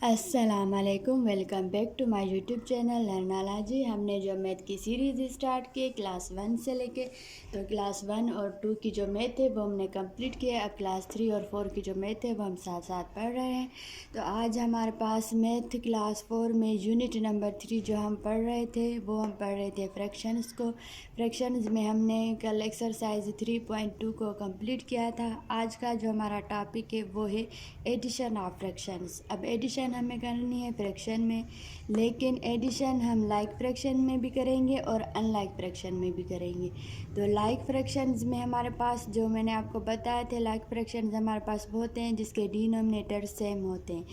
अस्सलाम वालेकुम, welcome back to my YouTube channel Learnalogy. हमने जो मैथ की सीरीज़ स्टार्ट की क्लास 1 से लेके तो क्लास 1 और 2 की जो मैथ है वो हमने कंप्लीट किया। अब क्लास 3 और 4 की जो मैथ है वो हम साथ साथ पढ़ रहे हैं। तो आज हमारे पास मैथ क्लास 4 में यूनिट नंबर 3 जो हम पढ़ रहे थे वो हम पढ़ रहे थे फ्रैक्शंस को। फ्रैक्शंस में हमने कल एक्सरसाइज 3.2 को कंप्लीट किया था। आज का जो हमारा टॉपिक है वो है एडिशन ऑफ फ्रैक्शंस। अब एडिशन हमें करनी है फ्रैक्शन में, लेकिन एडिशन हम लाइक फ्रैक्शन में भी करेंगे और अनलाइक फ्रैक्शन में भी करेंगे। तो लाइक फ्रैक्शंस में हमारे पास जो मैंने आपको बताया थे, लाइक फ्रैक्शंस हमारे पास वो होते हैं जिसके डिनोमिनेटर सेम होते हैं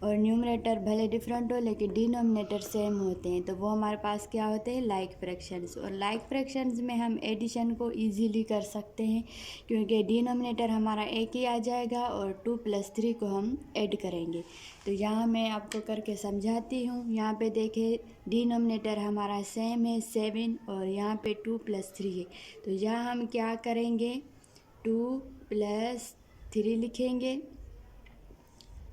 और न्यूमरेटर भले डिफरेंट हो लेकिन डिनोमिनेटर सेम होते हैं, तो वो हमारे पास क्या होते हैं, लाइक फ्रैक्शंस। और लाइक फ्रैक्शंस में हम एडिशन को इजीली कर सकते हैं क्योंकि डिनोमिनेटर हमारा एक ही आ जाएगा और 2+3 को हम ऐड करेंगे। तो यहाँ मैं आपको करके समझाती हूँ। यहाँ पे देखें, डिनोमिनेटर हमारा सेम है 7 और यहाँ पे 2+3 है। तो यहाँ हम क्या करेंगे, 2+3 लिखेंगे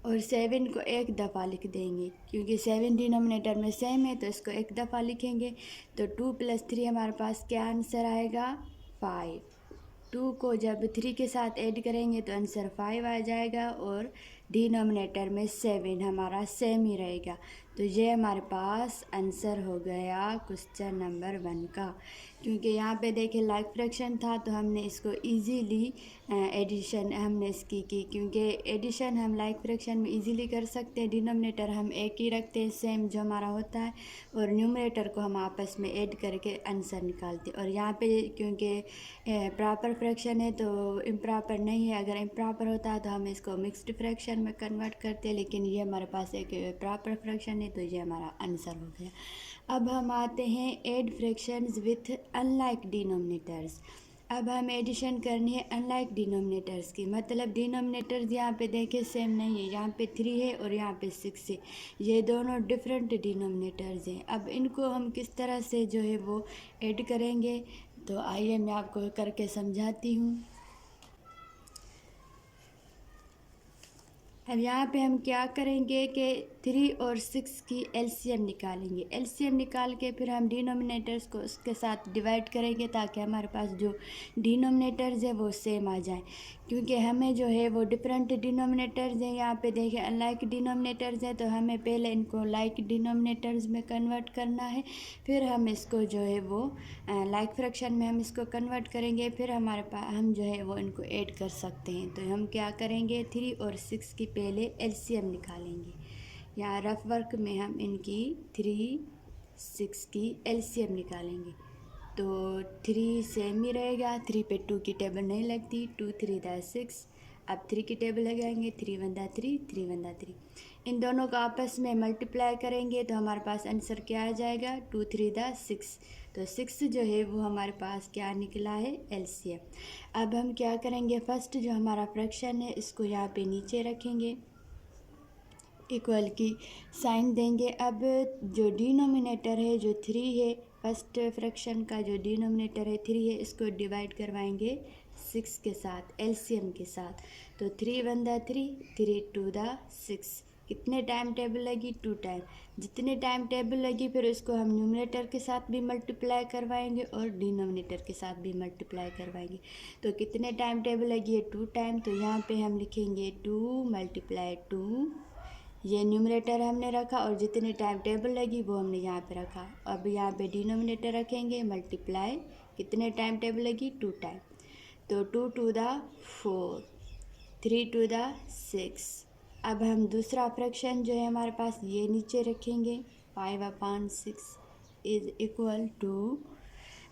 और 7 को एक दफ़ा लिख देंगे क्योंकि 7 डिनोमिनेटर में सेम है, तो इसको एक दफ़ा लिखेंगे। तो 2+3 हमारे पास क्या आंसर आएगा, 5। 2 को जब 3 के साथ ऐड करेंगे तो आंसर 5 आ जाएगा और डिनोमिनेटर में 7 हमारा सेम ही रहेगा। तो ये हमारे पास आंसर हो गया क्वेश्चन नंबर 1 का। क्योंकि यहाँ पे देखें लाइक फ्रैक्शन था तो हमने इसको इजीली एडिशन हमने इसकी की, क्योंकि एडिशन हम लाइक फ्रैक्शन में इजीली कर सकते हैं। डिनोमिनेटर हम एक ही रखते हैं सेम जो हमारा होता है और न्यूमरेटर को हम आपस में ऐड करके आंसर निकालते हैं। और यहाँ पे क्योंकि प्रॉपर फ्रैक्शन है तो इम्प्रॉपर नहीं है, अगर इम्प्रॉपर होता है तो हम इसको मिक्स्ड फ्रैक्शन में कन्वर्ट करते हैं, लेकिन ये हमारे पास एक प्रॉपर फ्रैक्शन है तो ये हमारा आंसर हो गया। अब हम आते हैं add fractions with unlike denominators. अब हम एडिशन करनी है अनलाइक डिनोमिनेटर्स की, मतलब डिनोमिनेटर्स यहाँ पे देखें सेम नहीं है, यहाँ पे 3 है और यहाँ पे 6 है, ये दोनों डिफरेंट डिनोमिनेटर्स हैं। अब इनको हम किस तरह से जो है वो ऐड करेंगे, तो आइए मैं आपको करके समझाती हूँ। अब यहाँ पे हम क्या करेंगे कि 3 और 6 की एलसीएम निकालेंगे। एलसीएम निकाल के फिर हम डिनोमिनेटर्स को उसके साथ डिवाइड करेंगे ताकि हमारे पास जो डिनोमिनेटर्स है वो सेम आ जाए, क्योंकि हमें जो है वो डिफरेंट डिनोमिनेटर्स हैं। यहाँ पे देखें अनलाइक डिनोमिनेटर्स हैं तो हमें पहले इनको लाइक डिनोमिनेटर्स में कन्वर्ट करना है, फिर हम इसको जो है वो लाइक फ्रैक्शन में हम इसको कन्वर्ट करेंगे, फिर हमारे पास हम जो है वो इनको ऐड कर सकते हैं। तो हम क्या करेंगे, 3 और 6 की पहले एलसीएम निकालेंगे। यहाँ रफ वर्क में हम इनकी 3, 6 की एलसीएम निकालेंगे। तो 3 सेम ही रहेगा, 3 पे 2 की टेबल नहीं लगती, 2 3 दा 6। अब 3 की टेबल लगाएंगे, 3 1 दा 3, 3 1 दा 3। इन दोनों को आपस में मल्टीप्लाई करेंगे तो हमारे पास आंसर क्या आ जाएगा, 2 3 दा 6। तो 6 जो है वो हमारे पास क्या निकला है, एलसीएम। अब हम क्या करेंगे, फर्स्ट जो हमारा फ्रैक्शन है इसको यहाँ पे नीचे रखेंगे, इक्वल की साइन देंगे। अब जो डिनोमिनेटर है जो 3 है, फर्स्ट फ्रैक्शन का जो डिनोमिनेटर है 3 है, इसको डिवाइड करवाएंगे 6 के साथ, एलसीएम के साथ। तो 3 1 दा 3, 3 2 दा 6। कितने टाइम टेबल लगी, 2 टाइम। जितने टाइम टेबल लगी फिर इसको हम न्यूमरेटर के साथ भी मल्टीप्लाई करवाएंगे और डिनोमिनेटर के साथ भी मल्टीप्लाई करवाएंगे। तो कितने टाइम टेबल लगी है, 2 टाइम। तो यहाँ पे हम लिखेंगे 2 × 2, ये न्यूमरेटर हमने रखा और जितनी टाइम टेबल लगी वो हमने यहाँ पे रखा। अब यहाँ पे डिनोमिनेटर रखेंगे, मल्टीप्लाई, कितने टाइम टेबल लगी, 2 टाइम। तो 2 2 दा 4, 3 2 दा 6। अब हम दूसरा फ्रैक्शन जो है हमारे पास ये नीचे रखेंगे, 5/6 इज इक्वल टू,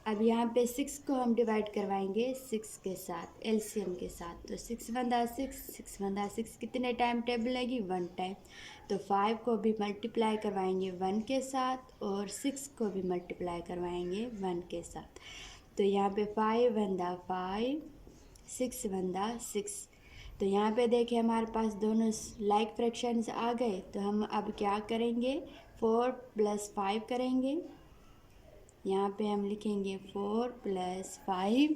अब यहाँ पे 6 को हम डिवाइड करवाएंगे 6 के साथ, एलसीएम के साथ। तो 6 1 दा 6, 6 1 दा 6, कितने टाइम टेबल लगी, 1 टाइम। तो 5 को भी मल्टीप्लाई करवाएंगे 1 के साथ और 6 को भी मल्टीप्लाई करवाएंगे 1 के साथ। तो यहाँ पे 5 1 दा 5, 6 1 दा 6। तो यहाँ पे देखें हमारे पास दोनों लाइक फ्रैक्शंस आ गए। तो हम अब क्या करेंगे, 4 + 5 करेंगे। यहाँ पे हम लिखेंगे 4 + 5।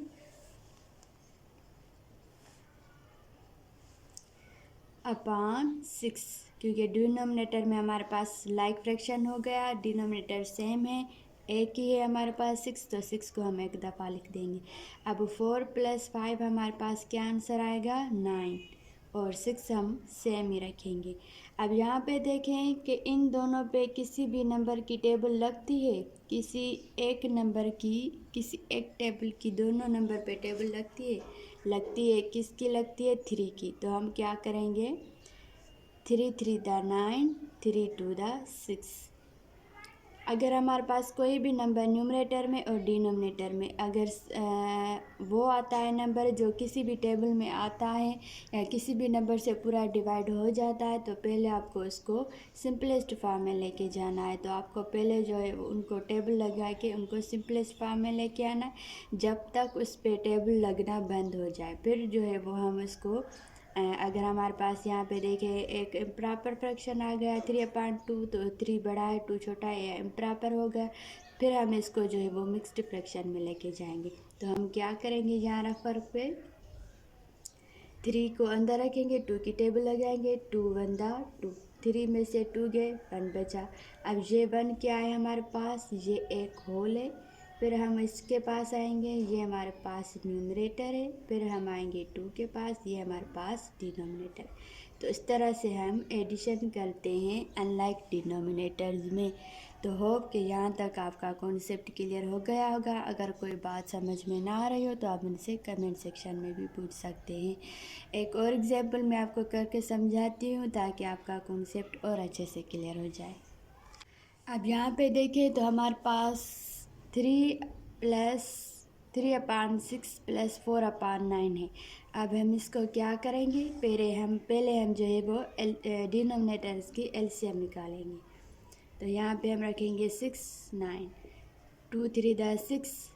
अपॉन 6, क्योंकि डिनोमिनेटर में हमारे पास लाइक फ्रैक्शन हो गया, डिनोमिनेटर सेम है, एक ही है हमारे पास 6, तो 6 को हम एक दफ़ा लिख देंगे। अब 4 + 5 हमारे पास क्या आंसर आएगा 9, और 6 हम सेम ही रखेंगे। अब यहाँ पे देखें कि इन दोनों पे किसी भी नंबर की टेबल लगती है, किसी एक नंबर की, किसी एक टेबल की दोनों नंबर पे टेबल लगती है, किसकी लगती है 3 की। तो हम क्या करेंगे 3 3 दा 9, 3 2 दा 6। अगर हमारे पास कोई भी नंबर न्यूमरेटर में और डिनोमिनेटर में अगर वो आता है नंबर जो किसी भी टेबल में आता है या किसी भी नंबर से पूरा डिवाइड हो जाता है, तो पहले आपको उसको सिंपलेस्ट फॉर्म में लेके जाना है। तो आपको पहले जो है उनको टेबल लगा के उनको सिंपलेस्ट फॉर्म में लेके आना है, जब तक उस पर टेबल लगना बंद हो जाए। फिर जो है वो हम उसको अगर हमारे पास यहाँ पे देखें एक इम्प्रॉपर फ्रैक्शन आ गया 3/2, तो 3 बड़ा है 2 छोटा है, या इम्प्रॉपर हो गया, फिर हम इसको जो है वो मिक्स्ड फ्रैक्शन में लेके जाएंगे। तो हम क्या करेंगे यहाँ रफर पे 3 को अंदर रखेंगे, 2 की टेबल लगाएंगे, 2 1 दा 2, 3 में से 2 गए 1 बचा। अब ये 1 क्या है हमारे पास, ये एक होल है। फिर हम इसके पास आएंगे, ये हमारे पास न्यूमरेटर है। फिर हम आएंगे 2 के पास, ये हमारे पास डिनोमिनेटर। तो इस तरह से हम एडिशन करते हैं अनलाइक डिनोमिनेटर्स में। तो होप कि यहाँ तक आपका कॉन्सेप्ट क्लियर हो गया होगा। अगर कोई बात समझ में ना आ रही हो तो आप मुझसे कमेंट सेक्शन में भी पूछ सकते हैं। एक और एग्जाम्पल मैं आपको करके समझाती हूँ ताकि आपका कॉन्सेप्ट और अच्छे से क्लियर हो जाए। अब यहाँ पे देखें तो हमारे पास 3 + 3/6 + 4/9 है। अब हम इसको क्या करेंगे, पहले हम जो है वो डिनोमिनेटर्स की एलसीएम निकालेंगे। तो यहाँ पे हम रखेंगे 6 9, 2 3 दा 6,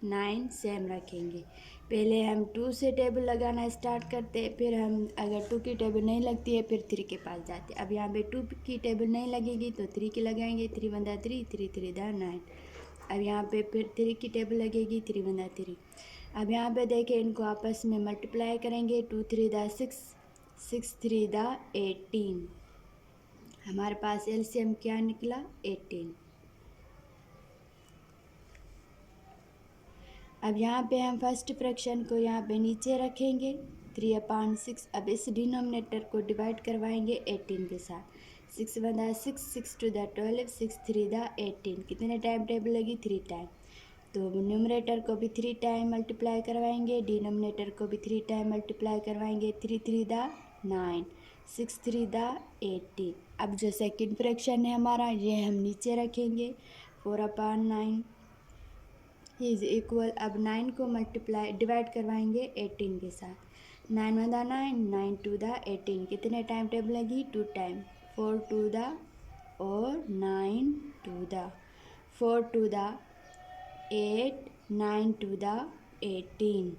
9 सेम रखेंगे। पहले हम 2 से टेबल लगाना स्टार्ट करते हैं, फिर हम अगर 2 की टेबल नहीं लगती है फिर 3 के पास जाते हैं। अब यहाँ पे 2 की टेबल नहीं लगेगी तो 3 की लगाएंगे, 3 1 दा 3, 3 3 दा 9। अब यहाँ पे फिर 3 की टेबल लगेगी, 3 1 दा 3। अब यहाँ पे देखें इनको आपस में मल्टीप्लाई करेंगे, 2 3 दा 6, 6 3 दा 18। हमारे पास एलसीएम क्या निकला 18। अब यहाँ पे हम फर्स्ट फ्रैक्शन को यहाँ पे नीचे रखेंगे 3/6। अब इस डिनोमिनेटर को डिवाइड करवाएंगे 18 के साथ। 6 1 दा 6, 6 2 दा 12, 6 3 दा 18। कितने टाइम टेबल लगी 3 टाइम। तो न्यूमरेटर को भी 3 टाइम मल्टीप्लाई करवाएंगे, डिनोमिनेटर को भी 3 टाइम मल्टीप्लाई करवाएंगे। 3 3 दा 9, 6 3 दा 18। अब जो सेकंड फ्रैक्शन है हमारा ये हम नीचे रखेंगे 4/9 इज इक्वल। अब 9 को डिवाइड करवाएंगे 18 के साथ। 9 1 दा 9, 9 2 दा 18। कितने टाइम टेबल लगी 2 टाइम। 4 2 दा और 9 2 दा, 4 2 दा 8, 9 2 दा 18।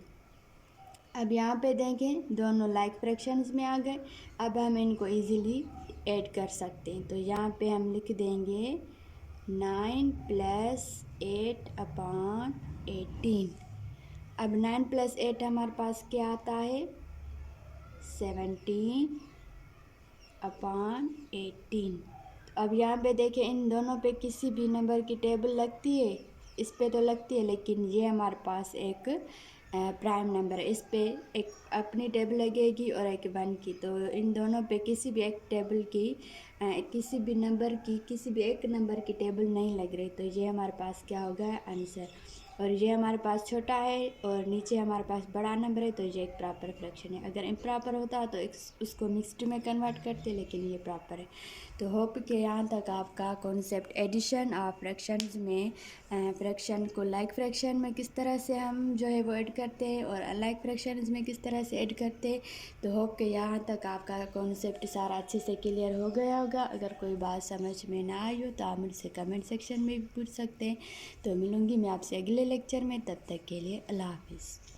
अब यहाँ पे देखें दोनों लाइक फ्रैक्शंस में आ गए। अब हम इनको इजीली ऐड कर सकते हैं। तो यहाँ पे हम लिख देंगे 9 + 8/18। अब 9 + 8 हमारे पास क्या आता है 17/18। अब यहाँ पे देखें इन दोनों पे किसी भी नंबर की टेबल लगती है, इस पे तो लगती है, लेकिन ये हमारे पास एक प्राइम नंबर है, इस पे एक अपनी टेबल लगेगी और एक 1 की। तो इन दोनों पे किसी भी एक टेबल की किसी भी एक नंबर की टेबल नहीं लग रही। तो ये हमारे पास क्या होगा आंसर। और ये हमारे पास छोटा है और नीचे हमारे पास बड़ा नंबर है, तो ये एक प्रॉपर फ्रैक्शन है। अगर इम्प्रॉपर होता तो उसको मिक्स्ड में कन्वर्ट करते, लेकिन ये प्रॉपर है। तो होप कि यहाँ तक आपका कॉन्सेप्ट एडिशन ऑफ फ्रैक्शंस में फ्रैक्शन को लाइक फ्रैक्शन में किस तरह से हम जो है वो ऐड करते हैं और अनलाइक फ्रैक्शंस में किस तरह से ऐड करते हैं। तो होप कि यहाँ तक आपका कॉन्सेप्ट सारा अच्छे से क्लियर हो गया होगा। अगर कोई बात समझ में ना आई हो तो आप मुझसे कमेंट सेक्शन में भी पूछ सकते हैं। तो मिलूँगी मैं आपसे अगले लेक्चर में, तब तक के लिए अल्लाह हाफिज़।